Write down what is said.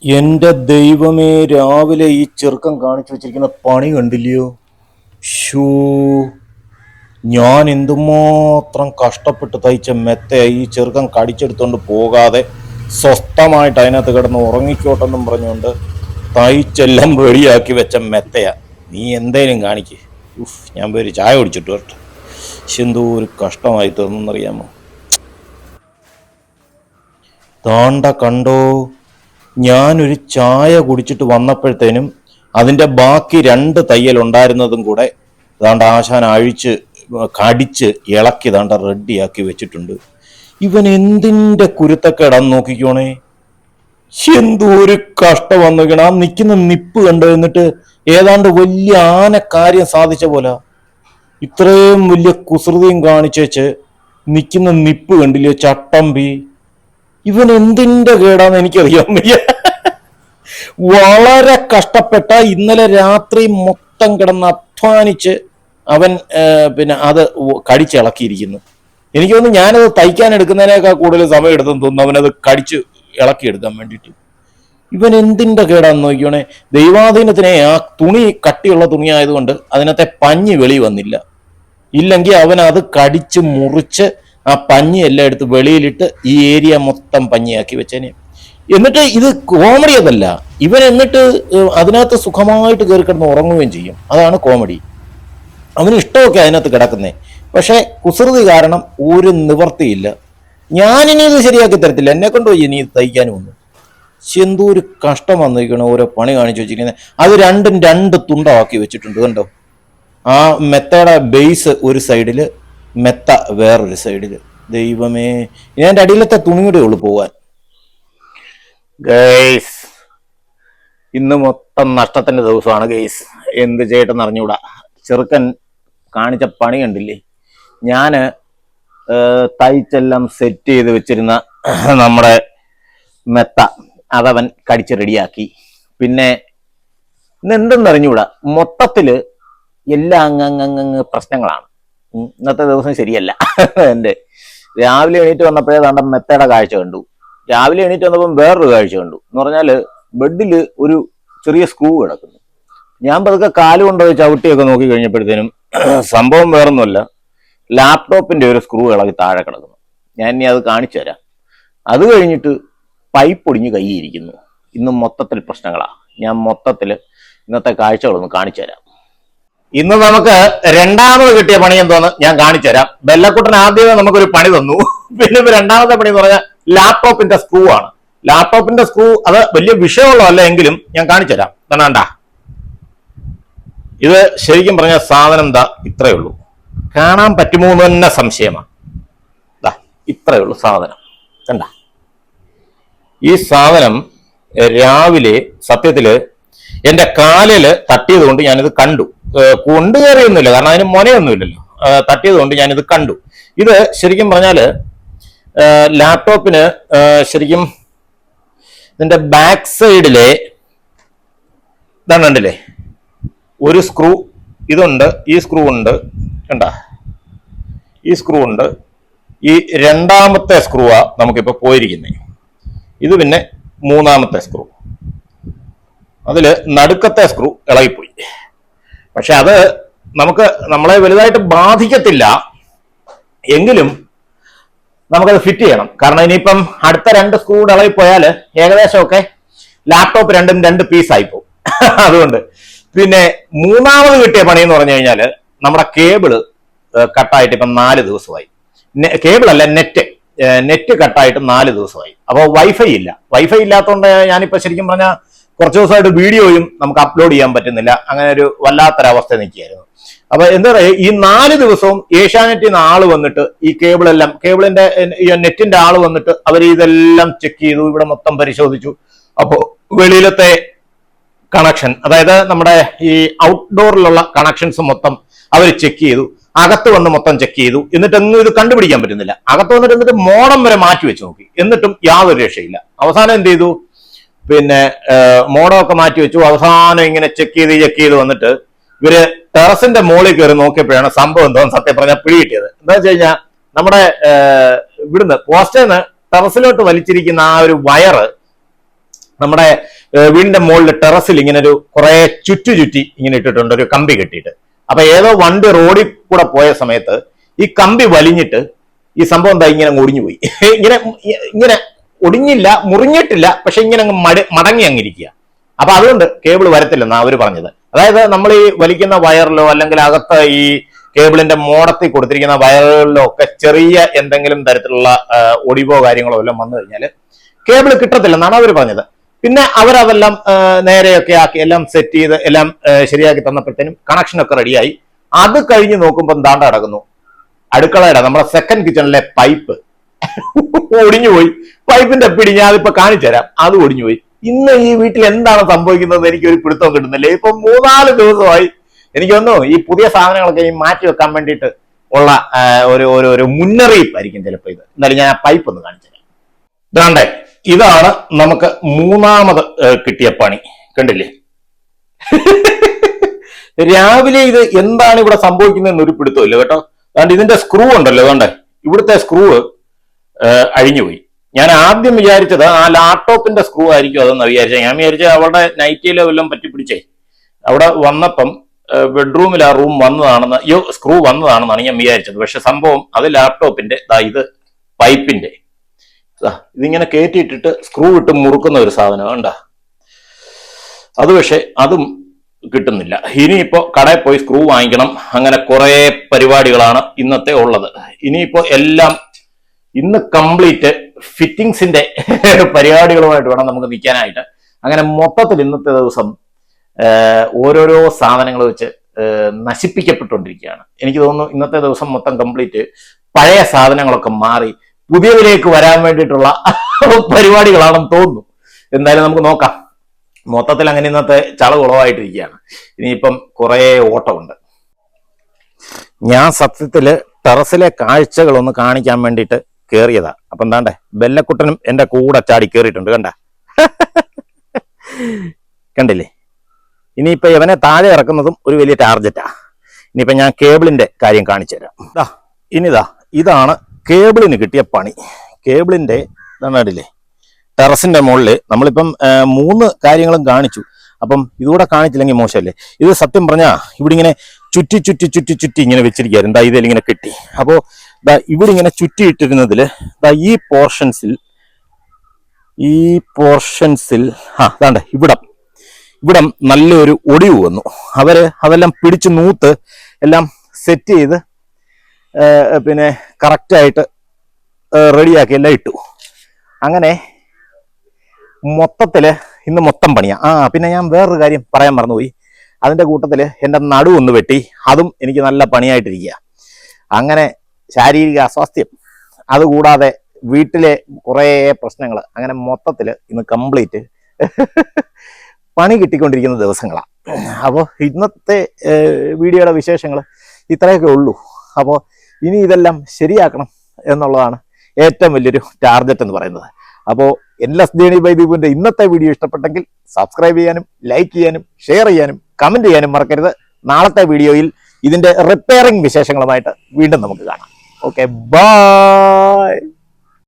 എന്റെ ദൈവമേ, രാവിലെ ഈ ചെറുക്കം കാണിച്ചു വെച്ചിരിക്കുന്ന പണി കണ്ടില്ലയോ? ഷൂ, ഞാൻ എന്തുമാത്രം കഷ്ടപ്പെട്ട് തയ്ച്ച മെത്തയായി ഈ ചെറുക്കം കടിച്ചെടുത്തോണ്ട് പോകാതെ സ്വസ്ഥമായിട്ട് അതിനകത്ത് കിടന്ന് ഉറങ്ങിക്കോട്ടെന്നും പറഞ്ഞുകൊണ്ട് തയ്ച്ചെല്ലാം റെഡിയാക്കി വെച്ച മെത്തയാ. നീ എന്തേലും കാണിക്ക്. ഞാൻ പോയി ഒരു ചായ കുടിച്ചിട്ട് വരട്ടെ. പക്ഷെ എന്തോ ഒരു കഷ്ടമായി തീർന്നെന്നറിയാമോ? താണ്ട കണ്ടോ, ഞാനൊരു ചായ കുടിച്ചിട്ട് വന്നപ്പോഴത്തേനും അതിൻ്റെ ബാക്കി 2 തയ്യൽ ഉണ്ടായിരുന്നതും കൂടെ ദാണ്ട ആശാൻ അഴിച്ച് കടിച്ച് ഇളക്കി ദാണ്ട റെഡിയാക്കി വെച്ചിട്ടുണ്ട്. ഇവൻ എന്തിൻ്റെ കുരുത്തക്കേടാന്ന് നോക്കിക്കോണേ. എന്തോ ഒരു കഷ്ടം വന്നിരിക്കണം. ആ നിൽക്കുന്ന നിപ്പ് കണ്ടോ? എന്നിട്ട് ഏതാണ്ട് വലിയ ആന കാര്യം സാധിച്ച പോലെ ഇത്രയും വലിയ കുസൃതിയും കാണിച്ചേച്ച് നിൽക്കുന്ന നിപ്പ് കണ്ടില്ലേ? ചട്ടമ്പി. ഇവൻ എന്തിൻ്റെ കേടാന്ന് എനിക്കറിയാൻ വയ്യ. വളരെ കഷ്ടപ്പെട്ട ഇന്നലെ രാത്രി മൊത്തം കിടന്ന് അധ്വാനിച്ച് അവൻ അത് കടിച്ചിളക്കിയിരിക്കുന്നു. എനിക്ക് തോന്നുന്നു ഞാനത് തയ്ക്കാൻ എടുക്കുന്നതിനേക്കാൾ കൂടുതൽ സമയം എടുത്തെന്ന് തോന്നുന്നു അവനത് കടിച്ച് ഇളക്കിയെടുക്കാൻ വേണ്ടിയിട്ട്. ഇവൻ എന്തിൻ്റെ കേടാന്ന് നോക്കിയോണേ. ദൈവാധീനത്തിനെ ആ തുണി കട്ടിയുള്ള തുണി ആയതുകൊണ്ട് അതിനകത്തെ പഞ്ഞി വെളി വന്നില്ല. ഇല്ലെങ്കിൽ അവൻ അത് കടിച്ച് മുറിച്ച് ആ പഞ്ഞി എല്ലാം എടുത്ത് വെളിയിലിട്ട് ഈ ഏരിയ മൊത്തം പഞ്ഞിയാക്കി വെച്ചേനെ. എന്നിട്ട് ഇത് കോമഡി അതല്ല, ഇവൻ എന്നിട്ട് അതിനകത്ത് സുഖമായിട്ട് കയറി കിടന്ന് ഉറങ്ങുകയും ചെയ്യും. അതാണ് കോമഡി. അവന് ഇഷ്ടമൊക്കെ അതിനകത്ത് കിടക്കുന്നേ. പക്ഷെ കുസൃതി കാരണം ഒരു നിവർത്തിയില്ല. ഞാനിനി ഇത് ശരിയാക്കി തരത്തില്ല, എന്നെ കൊണ്ട് പോയി ഇനി തയ്ക്കാനും ഒന്നും. എന്തോ ഒരു കഷ്ടം വന്നിരിക്കണം ഓരോ പണി കാണിച്ചു വെച്ചിരിക്കുന്നത്. അത് രണ്ടും 2 തുണ്ടമാക്കി വെച്ചിട്ടുണ്ട് കണ്ടോ. ആ മെത്തയുടെ ബേസ് ഒരു സൈഡില്, മെത്ത വേറൊരു സൈഡില്. ദൈവമേ, ഞാൻ എൻ്റെ അടിയിലത്തെ തുണിയുടെ ഉള്ളു പോവാൻ. ഗൈസ്, ഇന്ന് മൊത്തം നഷ്ടത്തിന്റെ ദിവസമാണ് ഗൈസ്. എന്ത് ചെയ്യട്ടെന്ന് അറിഞ്ഞൂടാ. ചെറുക്കൻ കാണിച്ച പണി കണ്ടില്ലേ? ഞാന് തയ്ച്ചെല്ലാം സെറ്റ് ചെയ്ത് വെച്ചിരുന്ന നമ്മുടെ മെത്ത അതവൻ കടിച്ച് റെഡിയാക്കി. പിന്നെ ഇന്ന് എന്തെന്നറിഞ്ഞൂടാ, മൊത്തത്തില് എല്ലാ അങ്ങ് പ്രശ്നങ്ങളാണ്. ഇന്നത്തെ ദിവസം ശരിയല്ല. എൻ്റെ രാവിലെ എണീറ്റ് വന്നപ്പോഴേ താണ്ട മെത്തയുടെ കാഴ്ച കണ്ടു. രാവിലെ എണീറ്റ് വന്നപ്പം വേറൊരു കാഴ്ച കണ്ടു. എന്ന് പറഞ്ഞാല് ബെഡില് ഒരു ചെറിയ സ്ക്രൂ കിടക്കുന്നു. ഞാൻ പതുക്കെ കാലുകൊണ്ടുപോയി ചവിട്ടിയൊക്കെ നോക്കി കഴിഞ്ഞപ്പോഴത്തേനും സംഭവം വേറൊന്നുമല്ല, ലാപ്ടോപ്പിന്റെ ഒരു സ്ക്രൂ ഇളകി താഴെ കിടക്കുന്നു. ഞാൻ ഇനി അത് കാണിച്ചു തരാം. അത് കഴിഞ്ഞിട്ട് പൈപ്പ് ഒടിഞ്ഞ് കൈയിരിക്കുന്നു. ഇന്ന് മൊത്തത്തിൽ പ്രശ്നങ്ങളാ. ഞാൻ മൊത്തത്തിൽ ഇന്നത്തെ കാഴ്ചകളൊന്ന് കാണിച്ചു തരാം. ഇന്ന് നമുക്ക് രണ്ടാമത് കിട്ടിയ പണി എന്തോന്ന് ഞാൻ കാണിച്ചു തരാം. ബെല്ലക്കുട്ടൻ ആദ്യമേ നമുക്കൊരു പണി തന്നു. പിന്നെ രണ്ടാമത്തെ പണി എന്ന് പറഞ്ഞാൽ ലാപ്ടോപ്പിന്റെ സ്ക്രൂ ആണ്. ലാപ്ടോപ്പിന്റെ സ്ക്രൂ അത് വലിയ വിഷയമുള്ളതല്ല എങ്കിലും ഞാൻ കാണിച്ചു തരാം. തന്നാണ്ട, ഇത് ശരിക്കും പറഞ്ഞ സാധനം എന്താ ഇത്രയേ ഉള്ളൂ. കാണാൻ പറ്റുമോ എന്ന് തന്നെ സംശയമാണ്. ഇത്രയേ ഉള്ളൂ സാധനം. കണ്ട, ഈ സാധനം രാവിലെ സത്യത്തില് എന്റെ കാലില് തട്ടിയത് കൊണ്ട് ഞാനിത് കണ്ടു. കൊണ്ടുകയറിയൊന്നുമില്ല, കാരണം അതിന് മൊനയൊന്നുമില്ലല്ലോ. തട്ടിയത് കൊണ്ട് ഞാനിത് കണ്ടു. ഇത് ശരിക്കും പറഞ്ഞാല് ലാപ്ടോപ്പിന് ശരിക്കും ഇതിന്റെ ബാക്ക് സൈഡിലെ ഇതാണ് കണ്ടില്ലേ, ഒരു സ്ക്രൂ ഇതുണ്ട്, ഈ സ്ക്രൂ ഉണ്ട്, കണ്ട ഈ സ്ക്രൂ ഉണ്ട്. ഈ രണ്ടാമത്തെ സ്ക്രൂവാ നമുക്കിപ്പോ പോയിരിക്കുന്നത്. ഇത് പിന്നെ മൂന്നാമത്തെ സ്ക്രൂ. അതില് നടുക്കത്തെ സ്ക്രൂ ഇളകിപ്പോയി. പക്ഷെ അത് നമ്മളെ വലുതായിട്ട് ബാധിക്കത്തില്ല. എങ്കിലും നമുക്കത് ഫിറ്റ് ചെയ്യണം. കാരണം ഇനിയിപ്പം അടുത്ത 2 സ്ക്രൂ ഇളകിപ്പോയാൽ ഏകദേശമൊക്കെ ലാപ്ടോപ്പ് രണ്ടും 2 പീസായി പോകും. അതുകൊണ്ട് പിന്നെ മൂന്നാമത് കിട്ടിയ പണി എന്ന് പറഞ്ഞു കഴിഞ്ഞാല് നമ്മുടെ കേബിള് കട്ടായിട്ട് ഇപ്പം 4 ദിവസമായി. കേബിൾ അല്ല, നെറ്റ് കട്ടായിട്ട് 4 ദിവസമായി. അപ്പോൾ വൈഫൈ ഇല്ല. വൈഫൈ ഇല്ലാത്തതുകൊണ്ട് ഞാനിപ്പോ ശരിക്കും പറഞ്ഞാൽ കുറച്ച് ദിവസമായിട്ട് വീഡിയോയും നമുക്ക് അപ്ലോഡ് ചെയ്യാൻ പറ്റുന്നില്ല. അങ്ങനെ ഒരു വല്ലാത്തൊരവസ്ഥ നിൽക്കുകയായിരുന്നു. അപ്പൊ എന്താ പറയുക, ഈ 4 ദിവസവും ഏഷ്യാനെറ്റിൽ നിന്ന് ആള് വന്നിട്ട് ഈ കേബിളിന്റെ നെറ്റിന്റെ ആള് വന്നിട്ട് അവർ ഇതെല്ലാം ചെക്ക് ചെയ്തു, ഇവിടെ മൊത്തം പരിശോധിച്ചു. അപ്പോ വെളിയിലത്തെ കണക്ഷൻ, അതായത് നമ്മുടെ ഈ ഔട്ട്ഡോറിലുള്ള കണക്ഷൻസ് മൊത്തം അവർ ചെക്ക് ചെയ്തു. അകത്ത് വന്ന് മൊത്തം ചെക്ക് ചെയ്തു. എന്നിട്ടൊന്നും ഇത് കണ്ടുപിടിക്കാൻ പറ്റുന്നില്ല. അകത്ത് വന്നിട്ട് മോഡം വരെ മാറ്റി വെച്ച് നോക്കി. എന്നിട്ടും യാതൊരു രക്ഷയില്ല. അവസാനം എന്ത് ചെയ്തു, പിന്നെ മോഡമൊക്കെ മാറ്റി വെച്ചു. അവസാനം ഇങ്ങനെ ചെക്ക് ചെയ്ത് വന്നിട്ട് ഇവര് ടെറസിന്റെ മുകളിൽ കയറി നോക്കിയപ്പോഴാണ് സംഭവം എന്തോ സത്യം പറഞ്ഞാൽ പിടികിട്ടിയത്. എന്താ വെച്ച് കഴിഞ്ഞാൽ നമ്മുടെ ഇവിടുന്ന് പോസ്റ്റേന്ന് ടെറസിലോട്ട് വലിച്ചിരിക്കുന്ന ആ ഒരു വയറ് നമ്മുടെ വീടിന്റെ മുകളിൽ ടെറസിൽ ഇങ്ങനെ ഒരു കുറെ ചുറ്റി ഇങ്ങനെ ഇട്ടിട്ടുണ്ട്, ഒരു കമ്പി കെട്ടിയിട്ട്. അപ്പൊ ഏതോ വണ്ടി റോഡിൽ കൂടെ പോയ സമയത്ത് ഈ കമ്പി വലിഞ്ഞിട്ട് ഈ സംഭവം എന്താ ഇങ്ങനെ ഒടിഞ്ഞു പോയി. ഇങ്ങനെ ഇങ്ങനെ ഒടിഞ്ഞില്ല, മുറിഞ്ഞിട്ടില്ല, പക്ഷെ ഇങ്ങനെ അങ്ങ് മടങ്ങി അങ്ങിരിക്കുക. അപ്പൊ അതുകൊണ്ട് കേബിൾ വരത്തില്ലെന്നാണ് അവര് പറഞ്ഞത്. അതായത് നമ്മൾ ഈ വലിക്കുന്ന വയറിലോ അല്ലെങ്കിൽ അകത്ത് ഈ കേബിളിന്റെ മോടത്തിൽ കൊടുത്തിരിക്കുന്ന വയറുകളിലോ ഒക്കെ ചെറിയ എന്തെങ്കിലും തരത്തിലുള്ള ഒടിവോ കാര്യങ്ങളോ എല്ലാം വന്നു കഴിഞ്ഞാൽ കേബിൾ കിട്ടത്തില്ലെന്നാണ് അവർ പറഞ്ഞത്. പിന്നെ അവരതെല്ലാം നേരെയൊക്കെ ആക്കി എല്ലാം സെറ്റ് ചെയ്ത് എല്ലാം ശരിയാക്കി തന്നപ്പോഴത്തേനും കണക്ഷനൊക്കെ റെഡിയായി. അത് കഴിഞ്ഞ് നോക്കുമ്പോൾ എന്താണ്ട് കിടക്കുന്നു, അടുക്കളയുടെ നമ്മുടെ സെക്കൻഡ് കിച്ചണിലെ പൈപ്പ് ഒടിഞ്ഞുപോയി. പൈപ്പിന്റെ പിടി ഞാൻ അതിപ്പോ കാണിച്ചു തരാം, അത് ഒടിഞ്ഞുപോയി. ഇന്ന് ഈ വീട്ടിൽ എന്താണ് സംഭവിക്കുന്നത് എനിക്ക് ഒരു പിടുത്തം കിട്ടുന്നില്ല. ഇപ്പൊ 3-4 ദിവസമായി. എനിക്ക് തോന്നുന്നു ഈ പുതിയ സാധനങ്ങളൊക്കെ ഈ മാറ്റി വെക്കാൻ വേണ്ടിയിട്ട് ഉള്ള ഒരു മുന്നറിയിപ്പായിരിക്കും ചിലപ്പോൾ ഇത്. എന്നാലും ഞാൻ ആ പൈപ്പ് ഒന്ന് കാണിച്ചു തരാം. ഇതാണ്ടേ, ഇതാണ് നമുക്ക് 3ാമത് കിട്ടിയ പണി. കണ്ടില്ലേ, രാവിലെ ഇത് എന്താണ് ഇവിടെ സംഭവിക്കുന്നതെന്ന് ഒരു പിടുത്തമില്ല കേട്ടോ. അതുകൊണ്ട് ഇതിന്റെ സ്ക്രൂ ഉണ്ടല്ലോ, അതുകൊണ്ട് ഇവിടുത്തെ സ്ക്രൂ അഴിഞ്ഞുപോയി. ഞാൻ ആദ്യം വിചാരിച്ചത് ആ ലാപ്ടോപ്പിന്റെ സ്ക്രൂ ആയിരിക്കും അതെന്ന് വിചാരിച്ചത്. ഞാൻ വിചാരിച്ചത് അവളുടെ നൈറ്റിയിലോ വല്ലതും പറ്റിപ്പിടിച്ചേ അവിടെ വന്നപ്പം ബെഡ്റൂമിൽ ആ റൂം വന്നതാണെന്ന്, സ്ക്രൂ വന്നതാണെന്നാണ് ഞാൻ വിചാരിച്ചത്. പക്ഷെ സംഭവം അത് ലാപ്ടോപ്പിന്റെ, ഇത് പൈപ്പിന്റെ, ഇതിങ്ങനെ കയറ്റിയിട്ടിട്ട് സ്ക്രൂ ഇട്ട് മുറുക്കുന്ന ഒരു സാധനം കണ്ട. അത് പക്ഷെ അതും കിട്ടുന്നില്ല. ഇനിയിപ്പോ കടയിൽ പോയി സ്ക്രൂ വാങ്ങിക്കണം. അങ്ങനെ കുറെ പരിപാടികളാണ് ഇന്നത്തെ ഉള്ളത്. ഇനിയിപ്പോ എല്ലാം ഇന്ന് കംപ്ലീറ്റ് ഫിറ്റിങ്സിന്റെ പരിപാടികളുമായിട്ട് വേണം നമുക്ക് നിൽക്കാനായിട്ട്. അങ്ങനെ മൊത്തത്തിൽ ഇന്നത്തെ ദിവസം ഓരോരോ സാധനങ്ങൾ വെച്ച് നശിപ്പിക്കപ്പെട്ടുകൊണ്ടിരിക്കുകയാണ്. എനിക്ക് തോന്നുന്നു ഇന്നത്തെ ദിവസം മൊത്തം കംപ്ലീറ്റ് പഴയ സാധനങ്ങളൊക്കെ മാറി പുതിയതിലേക്ക് വരാൻ വേണ്ടിയിട്ടുള്ള പരിപാടികളാണെന്ന് തോന്നുന്നു. എന്തായാലും നമുക്ക് നോക്കാം. മൊത്തത്തിൽ അങ്ങനെ ഇന്നത്തെ ചളകുളവായിട്ടിരിക്കുകയാണ്. ഇനിയിപ്പം കുറെ ഓട്ടമുണ്ട്. ഞാൻ സത്യത്തില് ടെറസിലെ കാഴ്ചകളൊന്ന് കാണിക്കാൻ വേണ്ടിയിട്ട് കേറിയതാ. അപ്പൊ എന്താണ്ടേ, ബെല്ലക്കുട്ടനും എന്റെ കൂടെ ചാടി കേറിയിട്ടുണ്ട്. കണ്ടില്ലേ? ഇനിയിപ്പൊ ഇവനെ താഴെ ഇറക്കുന്നതും ഒരു വലിയ ടാർജറ്റാ. ഇനിയിപ്പൊ ഞാൻ കേബിളിന്റെ കാര്യം കാണിച്ചു തരാം. ഇതാണ് കേബിളിന് കിട്ടിയ പണി. കേബിളിന്റെ കണ്ടില്ലേ, ടെറസിന്റെ മുകളിൽ നമ്മളിപ്പം 3 കാര്യങ്ങളും കാണിച്ചു. അപ്പം ഇതുകൂടെ കാണിച്ചില്ലെങ്കിൽ മോശമല്ലേ? ഇത് സത്യം പറഞ്ഞാ ഇവിടെ ഇങ്ങനെ ചുറ്റി ഇങ്ങനെ വെച്ചിരിക്കുകയായിരുന്നു. ഇതിലിങ്ങനെ കെട്ടി. അപ്പോ ഇവിടെ ഇങ്ങനെ ചുറ്റിയിട്ടിരുന്നതില് ഈ പോർഷൻസിൽ അതാണ്ട് ഇവിടം നല്ലൊരു ഒടിവ് വന്നു. അവര് അതെല്ലാം പിടിച്ചു നൂത്ത് എല്ലാം സെറ്റ് ചെയ്ത് പിന്നെ കറക്റ്റായിട്ട് റെഡിയാക്കി എല്ലാം ഇട്ടു. അങ്ങനെ മൊത്തത്തില് ഇന്ന് മൊത്തം പണിയാ. പിന്നെ ഞാൻ വേറൊരു കാര്യം പറയാൻ മറന്നുപോയി. അതിന്റെ കൂട്ടത്തില് എന്റെ നടുവൊന്ന് വെട്ടി, അതും എനിക്ക് നല്ല പണിയായിട്ടിരിക്കുക. അങ്ങനെ ശാരീരിക അസ്വാസ്ഥ്യം, അതുകൂടാതെ വീട്ടിലെ കുറേ പ്രശ്നങ്ങൾ, അങ്ങനെ മൊത്തത്തിൽ ഇന്ന് കംപ്ലീറ്റ് പണി കിട്ടിക്കൊണ്ടിരിക്കുന്ന ദിവസങ്ങളാണ്. അപ്പോൾ ഇന്നത്തെ വീഡിയോയുടെ വിശേഷങ്ങൾ ഇത്രയൊക്കെ ഉള്ളൂ. അപ്പോൾ ഇനി ഇതെല്ലാം ശരിയാക്കണം എന്നുള്ളതാണ് ഏറ്റവും വലിയൊരു ടാർഗറ്റ് എന്ന് പറയുന്നത്. അപ്പോൾ എൻലെസ് ജേർണി ബൈ ദീപുവിന്റെ ഇന്നത്തെ വീഡിയോ ഇഷ്ടപ്പെട്ടെങ്കിൽ സബ്സ്ക്രൈബ് ചെയ്യാനും ലൈക്ക് ചെയ്യാനും ഷെയർ ചെയ്യാനും കമന്റ് ചെയ്യാനും മറക്കരുത്. നാളത്തെ വീഡിയോയിൽ ഇതിന്റെ റിപ്പയറിംഗ് വിശേഷങ്ങളുമായിട്ട് വീണ്ടും നമുക്ക് കാണാം. Okay, by.